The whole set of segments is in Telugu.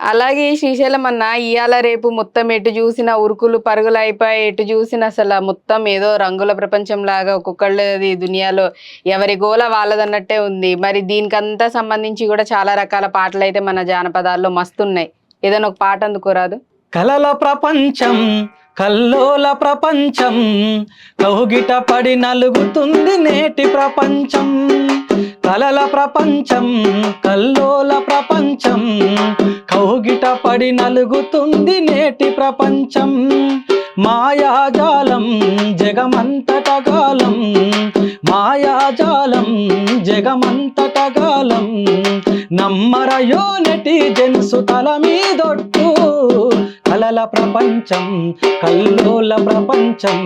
అలాగే శ్రీశైలం అన్న ఇయాల రేపు మొత్తం ఎటు చూసిన ఉరుకులు పరుగులు అయిపోయి ఎటు చూసిన అసలు మొత్తం ఏదో రంగుల ప్రపంచం లాగా ఒక్కొక్కళ్ళది దునియాలో ఎవరి గోల వాళ్ళదన్నట్టే ఉంది. మరి దీనికంతా సంబంధించి కూడా చాలా రకాల పాటలు అయితే మన జానపదాల్లో మస్తున్నాయి. ఏదైనా ఒక పాట అందుకోరాదు? కలల ప్రపంచం కల్లోల ప్రపంచం కౌగిట పడి నలుగుతుంది నేటి ప్రపంచం. కలల ప్రపంచం కల్లోల ప్రపంచం కౌగిట పడి నలుగుతుంది నేటి ప్రపంచం. మాయాజాలం జగమంతటగాలం మాయాజాలం జగమంతటగాలం నమ్మరయో నెటి జెన్సు తల మీదొట్టు. కలల ప్రపంచం కల్లోల ప్రపంచం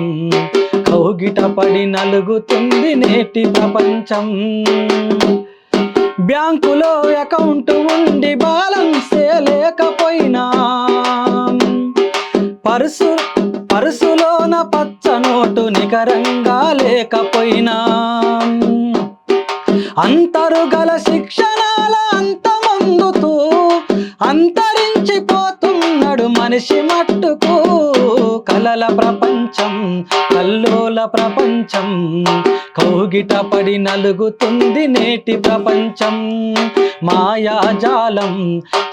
కౌగిట పడి నలుగుతుంది నేటి ప్రపంచం. బ్యాంకులో అకౌంట్ ఉండి బ్యాలెన్సే లేకపోయినా పరుసులోన పచ్చ నోటు నికరంగా లేకపోయినా అంతరుగల శిక్షణాల అంతమందుతూ అంతరించిపోతున్నాడు మనిషి మట్టుకు. కలల ప్రపంచం కల్లోల ప్రపంచం కౌగిట పడి నలుగుతుంది నేటి ప్రపంచం. మాయాజాలం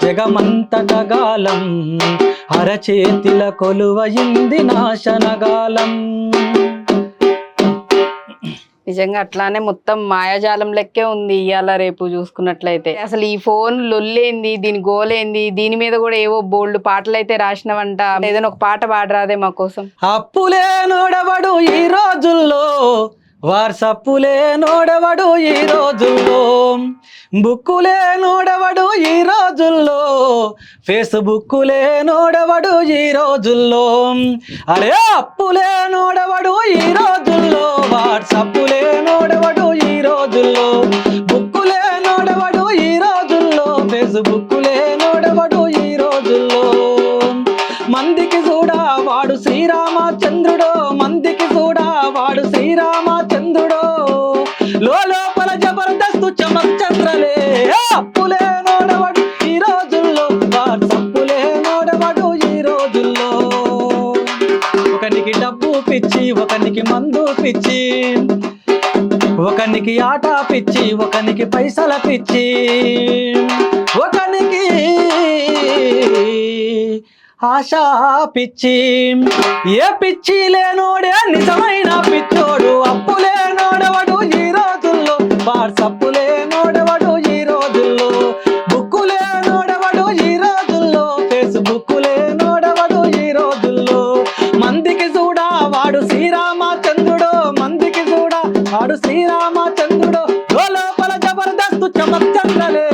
జగమంతటగాలం అరచేతిల కొలువయింది నాశనగాలం. నిజంగా అట్లానే మొత్తం మాయాజాలం లెక్కే ఉంది ఇవాళ రేపు చూసుకున్నట్లయితే. అసలు ఈ ఫోన్ లొల్లేంది, దీని గోలేంది, దీని మీద కూడా ఏవో బోల్డ్ పాటలు అయితే రాసినవంట. ఏదైనా ఒక పాట పాడరాదే మా కోసం? అప్పులే నోడవడు ఈ రోజుల్లో వాట్సప్పులే నోడవడు ఈ రోజుల్లో బుక్కులే నోడవడు ఈ రోజుల్లో ఫేస్బుక్కులే నోడవడు ఈ రోజుల్లో. అరే అప్పులే నోడవడు ఈ రోజుల్లో వాట్సప్పులే నోడవడు ఈ రోజుల్లో బుక్కులే నోడవడు ఈ రోజుల్లో ఫేస్బుక్కులే నోడవడు ఈ రోజుల్లో. మందికి చూడా వాడు శ్రీరామచంద్రుడో మందికి చూడా వాడు శ్రీరామచంద్రుడో లోపల జబర్దస్తు చమక్ చంద్రలే. అప్పులే నోడవడు ఈ రోజుల్లో వాట్సప్పులే నోడవడు ఈ రోజుల్లో. ఒకనికి డబ్బు పిచ్చి ఒకనికి మందు పిచ్చి ఒకనికి ఆట పిచ్చి ఒకనికి పైసల పిచ్చి ఒకనికి ఆశా పిచ్చి. ఏ పిచ్చి లేనోడే నిజమైన పిచ్చోడు. అప్పులే నోడవడు ఈ రోజుల్లో వాట్సప్పులే నోడవడు ఈ రోజుల్లో బుక్కులే నోడవడు ఈ రోజుల్లో ఫేస్బుక్కులే నోడవడు ఈ రోజుల్లో. మందికి చూడా వాడు శ్రీరామచంద్రుడో మందికి చూడా వాడు శ్రీరామచంద్రుడో లోపల జబర్దస్తు చమక్ చంద్రలే.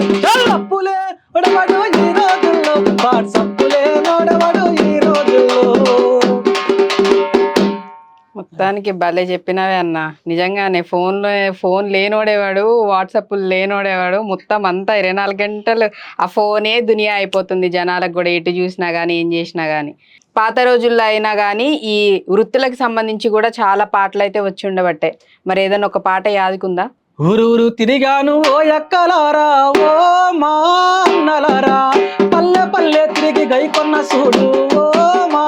అప్పులే నోడవడు ఈ రోజుల్లో వాట్సప్పులే నోడవడు ఈ రోజుల్లో. మొత్తానికి భలే చెప్పినవే అన్న. నిజంగానే ఫోన్ లేనోడేవాడు, వాట్సాప్ లేనోడేవాడు, మొత్తం అంతా 24 గంటలు ఆ ఫోనే దునియా అయిపోతుంది జనాలకు కూడా. ఎటు చూసినా కానీ ఏం చేసినా కానీ. పాత రోజుల్లో అయినా కానీ ఈ వృత్తులకు సంబంధించి కూడా చాలా పాటలు అయితే వచ్చి ఉండబట్టే. మరి ఏదైనా ఒక పాట యాదుకుందా? ఊరూరు తిరిగాను ఓ ఎక్కలారా ఓ మా అన్నలారా పల్లె పల్లె తిరిగి గైకొన్న చూడు ఓ మా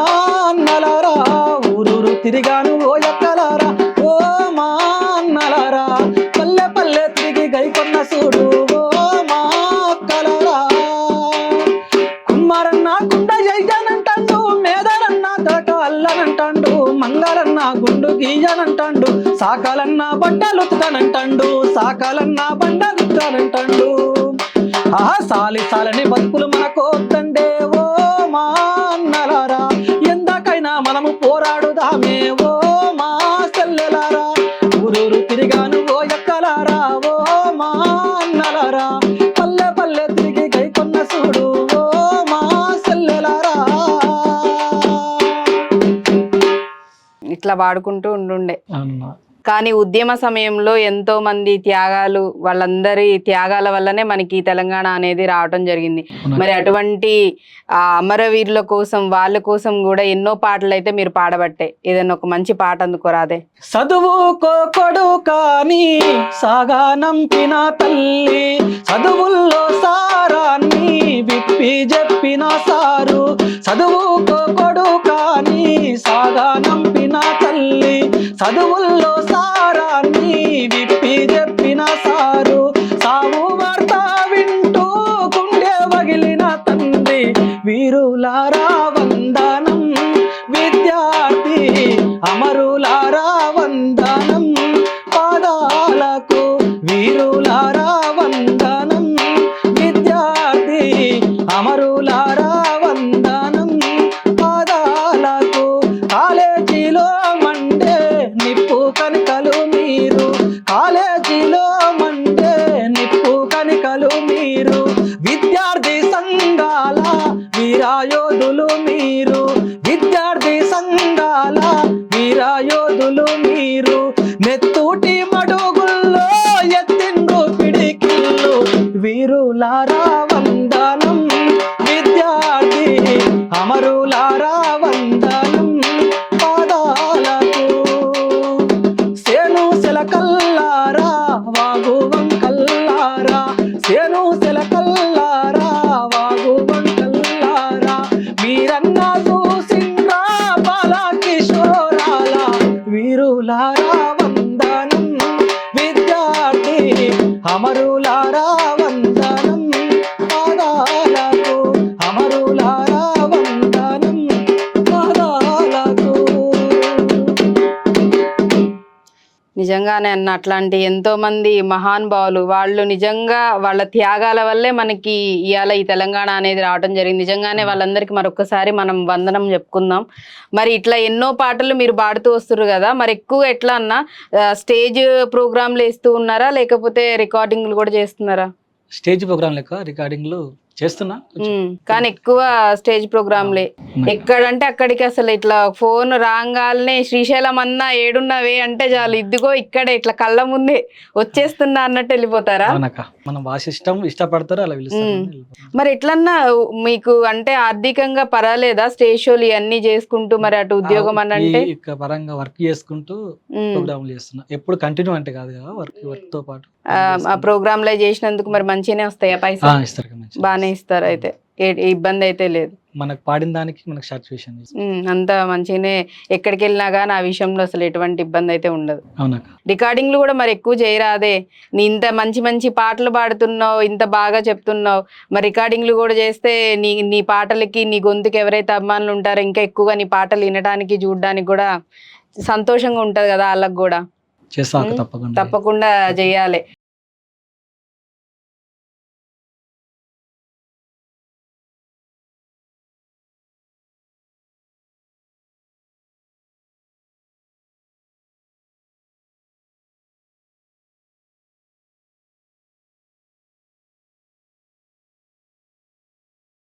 అన్నలారా. ఊరూరు తిరిగాను ఓ ఎక్కలారా ఓ మా అన్నలారా పల్లె పల్లె తిరిగి గైకొన్న చూడు ఓ మా అక్కలారా. కుమ్మారన్న కుండ జైజానంటాడు మేదరన్న తక అల్లనంటాడు మంగళన్న గుండు గీయనంటాడు సాకాలన్న బండలుతానంటాడు సాకాలన్న బండలుతానంటాడు. సాలి సాలని బతుకులు మనకొద్దండే ఓ మా అన్నలారా ఎందాకైనా మనము పోరాడుదామే ఓ మా చెల్లెలారా. ఊరూరు తిరిగాను ఓ ఎక్కలారా ఓ మా అన్నలారా పల్లె పల్లె తిరిగి గైకొన్న చూడు ఓ మా చెల్లెలారా. ఇట్లా వాడుకుంటూ ఉండుండే. కానీ ఉద్యమ సమయంలో ఎంతో మంది త్యాగాలు, వాళ్ళందరి త్యాగాల వల్లనే మనకి ఈ తెలంగాణ అనేది రావటం జరిగింది. మరి అటువంటి ఆ అమరవీరుల కోసం, వాళ్ళ కోసం కూడా ఎన్నో పాటలు అయితే మీరు పాడబట్టే. ఏదైనా ఒక మంచి పాట అందుకోరాదే? చదువుకో కొడుకాని సాగా నంపిన తల్లి, చదువుల్లో సారాన్ని విప్పి చెప్పిన సారు. చదువుకో కొడుకాని సాగా నంపిన తల్లి, చదువుల్లో సారాన్ని విప్పి చెప్పిన సారు. సావు వార్త వింటూ గుండె పగిలిన తండ్రి, వీరులారా వందనం. విద్యార్థి అమరులారా వందనం, పాదాలకు వీరులారా వందనం. విద్యార్థి అమరులారా వందనం, పాదాలకు. కాలేజీలో మండే నిప్పు కనికలు మీరు, కాలేజీలో మండే నిప్పు కనికలు మీరు. విద్యార్థి సంఘాల వీరాయోధులు మీరు, విద్యార్థి సంఘాల వీరాయోధులు మీరు. నెత్తూటి మడుగుల్లో ఎత్తిండ్రు పిడికిళ్ళు, వీరులారా వందనం. విద్యార్థి అమరులారా వందనం, పాదాలకు. సేను సెలకల్లారా వాగు వంకల్లారా, సేను సెలకల్లారా వాగు వంకల్లారా. మీరన్న చూసిండ్రా బాల కిషోరాల, వీరులారా వందనం. విద్యార్థి అమరులారా వందనం, పాదాలకు. అమరులారా వందనం, పాదాలకు. నిజంగానే అన్న, అట్లాంటి ఎంతో మంది మహానుభావులు, వాళ్ళు నిజంగా వాళ్ళ త్యాగాల వల్లే మనకి ఇవాళ ఈ తెలంగాణ అనేది రావడం జరిగింది. నిజంగానే వాళ్ళందరికీ మరొకసారి మనం వందనం చెప్పుకుందాం. మరి ఇట్లా ఎన్నో పాటలు మీరు పాడుతూ వస్తున్నారు కదా, మరి ఎక్కువ ఎట్లా అన్న స్టేజ్ ప్రోగ్రాంలు వేస్తూ ఉన్నారా, లేకపోతే రికార్డింగ్లు కూడా చేస్తున్నారా? స్టేజ్ ప్రోగ్రాం లెక్క రికార్డింగ్లు చేస్తున్నా. కానీ ఎక్కువ స్టేజ్ ప్రోగ్రాంలే. ఎక్కడంటే అక్కడికి అసలు ఇట్లా ఫోన్ రాగానే శ్రీశైలం అన్నా ఏడున్నవే అంటే చాలు, ఇదిగో ఇక్కడే ఇట్లా కళ్ళ ముందే వచ్చేస్తున్నా అన్నట్టు వెళ్ళిపోతారా? మనం భాష ఇష్టపడతారు, అలా పిలుస్తారు. మరి ఎట్లన్నా మీకు అంటే ఆర్థికంగా పర్వాలేదా స్టేజ్ షోలు ఇవన్నీ చేసుకుంటూ? మరి అటు ఉద్యోగం అని అంటే పరంగా వర్క్ చేసుకుంటూ ప్రోగ్రాంలు చేస్తున్నా. ఎప్పుడు కంటిన్యూ అంటే కాదు కదా, వర్క్ తో పాటు ఆ ప్రోగ్రామ్ లో చేసినందుకు మరి మంచిగానే వస్తాయా పైసలు? ఇస్తారు, బాగానే ఇస్తారు. అయితే ఇబ్బంది అయితే లేదు. మనకు పాడిన దానికి మనకు సాటిస్ఫాక్షన్. అంతా మంచిగానే, ఎక్కడికి వెళ్ళినా కానీ ఆ విషయంలో అసలు ఎటువంటి ఇబ్బంది అయితే ఉండదు. అవునక్క. రికార్డింగ్లు కూడా మరి ఎక్కువ చేయరాదే? నీ ఇంత మంచి మంచి పాటలు పాడుతున్నావు, ఇంత బాగా చెప్తున్నావు, మరి రికార్డింగ్లు కూడా చేస్తే నీ పాటలకి, నీ గొంతుకి ఎవరైతే అభిమానులు ఉంటారో ఇంకా ఎక్కువగా నీ పాటలు వినడానికి, చూడడానికి కూడా సంతోషంగా ఉంటది కదా వాళ్ళకి కూడా. తప్పకుండా చేయాలి.